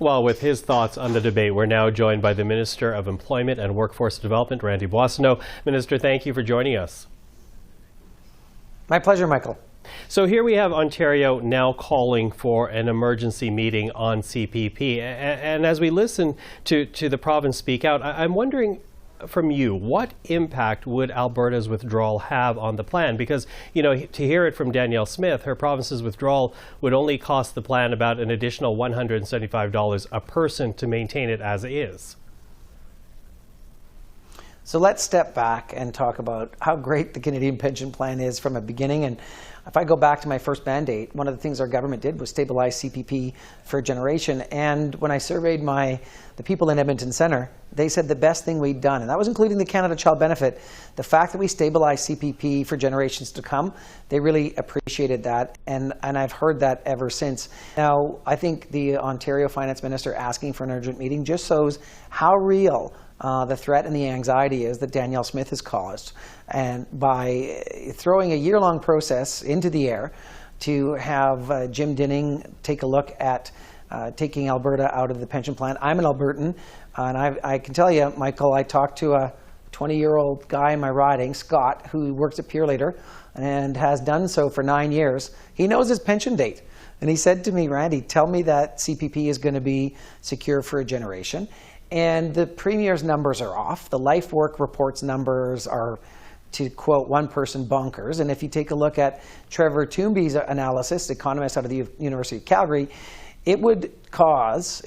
Well, with his thoughts on the debate, we're now joined by the Minister of Employment and Workforce Development, Randy Boissonault. Minister, thank you for joining us. My pleasure, Michael. So here we have Ontario now calling for an emergency meeting on CPP. And as we listen to the province speak out, I'm wondering from you, what impact would Alberta's withdrawal have on the plan? Because, you know, to hear it from Danielle Smith, her province's withdrawal would only cost the plan about an additional $175 a person to maintain it as is. So let's step back and talk about how great the Canadian pension plan is from a beginning. And if I go back to my first mandate, one of the things our government did was stabilize CPP for a generation. And when I surveyed the people in Edmonton Centre, they said the best thing we'd done, and that was including the Canada Child Benefit, the fact that we stabilized CPP for generations to come, they really appreciated that. And I've heard that ever since. Now, I think the Ontario Finance Minister asking for an urgent meeting just shows how real the threat and the anxiety is that Danielle Smith has caused. And by throwing a year-long process into the air to have Jim Dinning take a look at taking Alberta out of the pension plan. I'm an Albertan, and I can tell you, Michael, I talked to a 20-year-old guy in my riding, Scott, who works at Peer Leader and has done so for 9 years. He knows his pension date. And he said to me, Randy, tell me that CPP is going to be secure for a generation. And the Premier's numbers are off. The Life Work Report's numbers are, to quote one person, bonkers. And if you take a look at Trevor Toomby's analysis, economist out of the University of Calgary, it would cost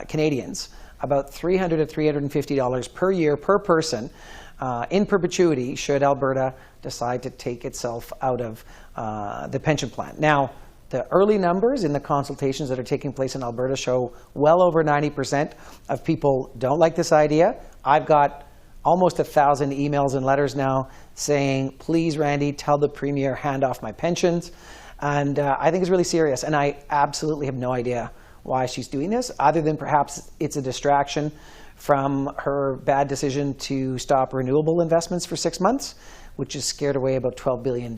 Canadians about $300 to $350 per year per person in perpetuity should Alberta decide to take itself out of the pension plan. Now, the early numbers in the consultations that are taking place in Alberta show well over 90% of people don't like this idea. I've got almost 1,000 emails and letters now saying, please, Randy, tell the Premier, hand off my pensions. And I think it's really serious. And I absolutely have no idea why she's doing this, other than perhaps it's a distraction from her bad decision to stop renewable investments for 6 months, which has scared away about $12 billion.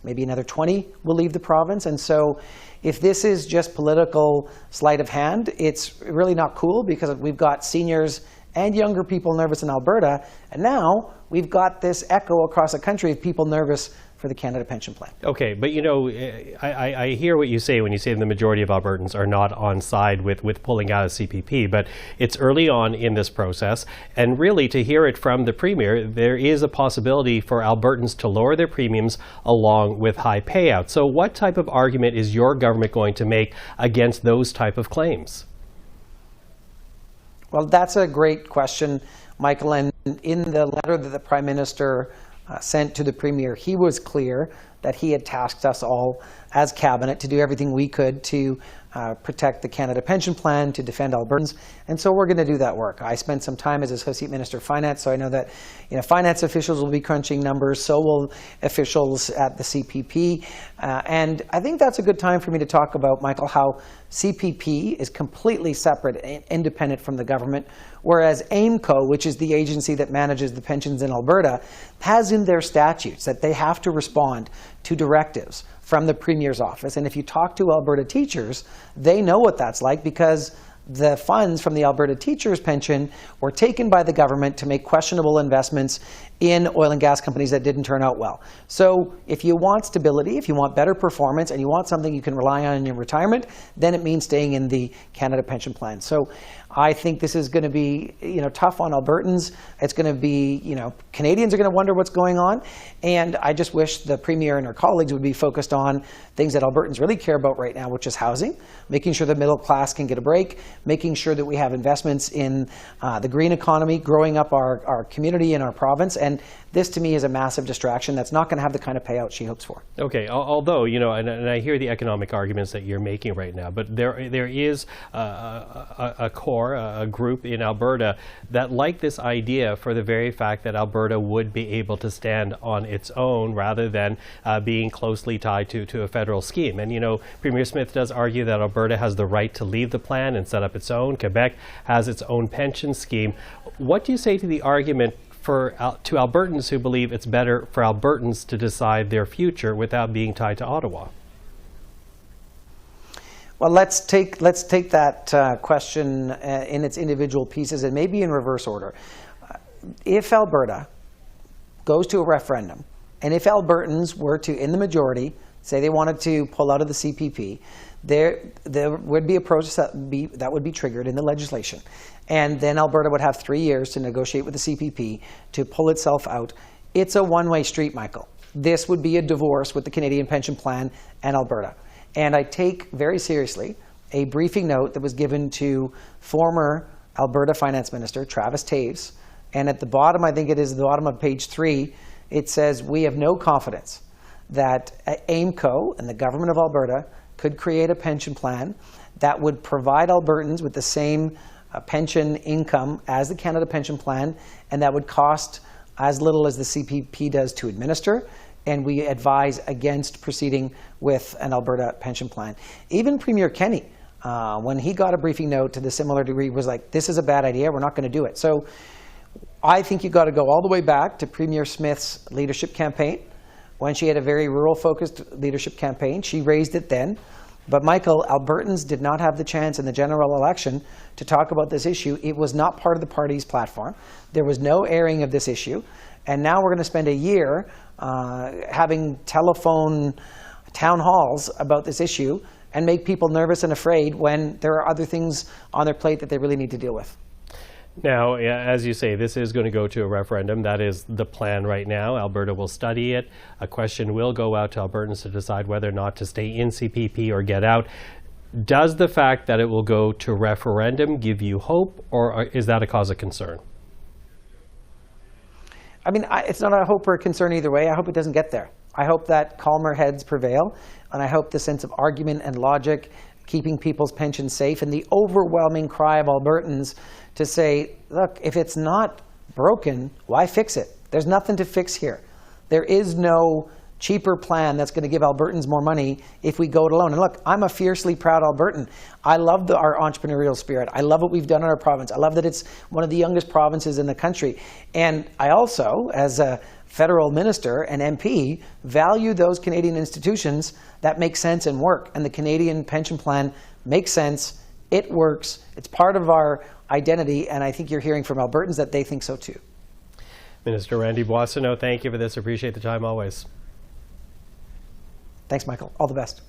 Maybe another 20 will leave the province. And so if this is just political sleight of hand, it's really not cool, because we've got seniors and younger people nervous in Alberta. And now we've got this echo across the country of people nervous for the Canada Pension Plan. Okay, but you know, I hear what you say when you say the majority of Albertans are not on side with pulling out of CPP, but it's early on in this process, and really to hear it from the Premier, there is a possibility for Albertans to lower their premiums along with high payouts. So what type of argument is your government going to make against those type of claims? Well, that's a great question, Michael, and in the letter that the Prime Minister sent to the Premier, he was clear that he had tasked us all as Cabinet to do everything we could to protect the Canada Pension Plan, to defend Albertans, and so we're going to do that work. I spent some time as Associate Minister of Finance, so I know that finance officials will be crunching numbers, so will officials at the CPP, and I think that's a good time for me to talk about, Michael, how CPP is completely separate and independent from the government, whereas AIMCO, which is the agency that manages the pensions in Alberta, has in their statutes that they have to respond to directives from the Premier's office. And if you talk to Alberta teachers, they know what that's like, because the funds from the Alberta teachers' pension were taken by the government to make questionable investments in oil and gas companies that didn't turn out well. So if you want stability, if you want better performance, and you want something you can rely on in your retirement, then it means staying in the Canada Pension Plan. So I think this is going to be tough on Albertans. It's going to be, Canadians are going to wonder what's going on. And I just wish the Premier and her colleagues would be focused on things that Albertans really care about right now, which is housing, making sure the middle class can get a break, making sure that we have investments in the green economy, growing up our community and our province. And this, to me, is a massive distraction that's not going to have the kind of payout she hopes for. Okay, although, and I hear the economic arguments that you're making right now, but there is a core, a group in Alberta that like this idea for the very fact that Alberta would be able to stand on its own rather than being closely tied to a federal scheme. And, Premier Smith does argue that Alberta has the right to leave the plan and set up its own. Quebec has its own pension scheme. What do you say to the argument to Albertans who believe it's better for Albertans to decide their future without being tied to Ottawa? Well, let's take that question in its individual pieces and maybe in reverse order. If Alberta goes to a referendum, and if Albertans were to, in the majority, say they wanted to pull out of the CPP, there would be a process that would be triggered in the legislation. And then Alberta would have 3 years to negotiate with the CPP to pull itself out. It's a one-way street, Michael. This would be a divorce with the Canadian Pension Plan and Alberta. And I take very seriously a briefing note that was given to former Alberta Finance Minister Travis Toews. And at the bottom, I think it is the bottom of page 3, it says, we have no confidence that AIMCO and the government of Alberta could create a pension plan that would provide Albertans with the same pension income as the Canada Pension Plan, and that would cost as little as the CPP does to administer. And we advise against proceeding with an Alberta pension plan. Even Premier Kenney, when he got a briefing note to the similar degree, was like, this is a bad idea, we're not going to do it. So I think you've got to go all the way back to Premier Smith's leadership campaign, when she had a very rural-focused leadership campaign. She raised it then. But Michael, Albertans did not have the chance in the general election to talk about this issue. It was not part of the party's platform. There was no airing of this issue. And now we're going to spend a year having telephone town halls about this issue and make people nervous and afraid when there are other things on their plate that they really need to deal with. Now, as you say, this is going to go to a referendum. That is the plan right now. Alberta will study it. A question will go out to Albertans to decide whether or not to stay in CPP or get out. Does the fact that it will go to referendum give you hope, or is that a cause of concern? I mean, it's not a hope or a concern either way. I hope it doesn't get there. I hope that calmer heads prevail, and I hope the sense of argument and logic, keeping people's pensions safe, and the overwhelming cry of Albertans to say, look, if it's not broken, why fix it? There's nothing to fix here. There is no cheaper plan that's going to give Albertans more money if we go it alone. And look, I'm a fiercely proud Albertan. I love our entrepreneurial spirit. I love what we've done in our province. I love that it's one of the youngest provinces in the country. And I also, as a federal minister and MP, value those Canadian institutions that make sense and work. And the Canadian Pension Plan makes sense. It works. It's part of our identity. And I think you're hearing from Albertans that they think so too. Minister Randy Boissonault, thank you for this. Appreciate the time always. Thanks, Michael. All the best.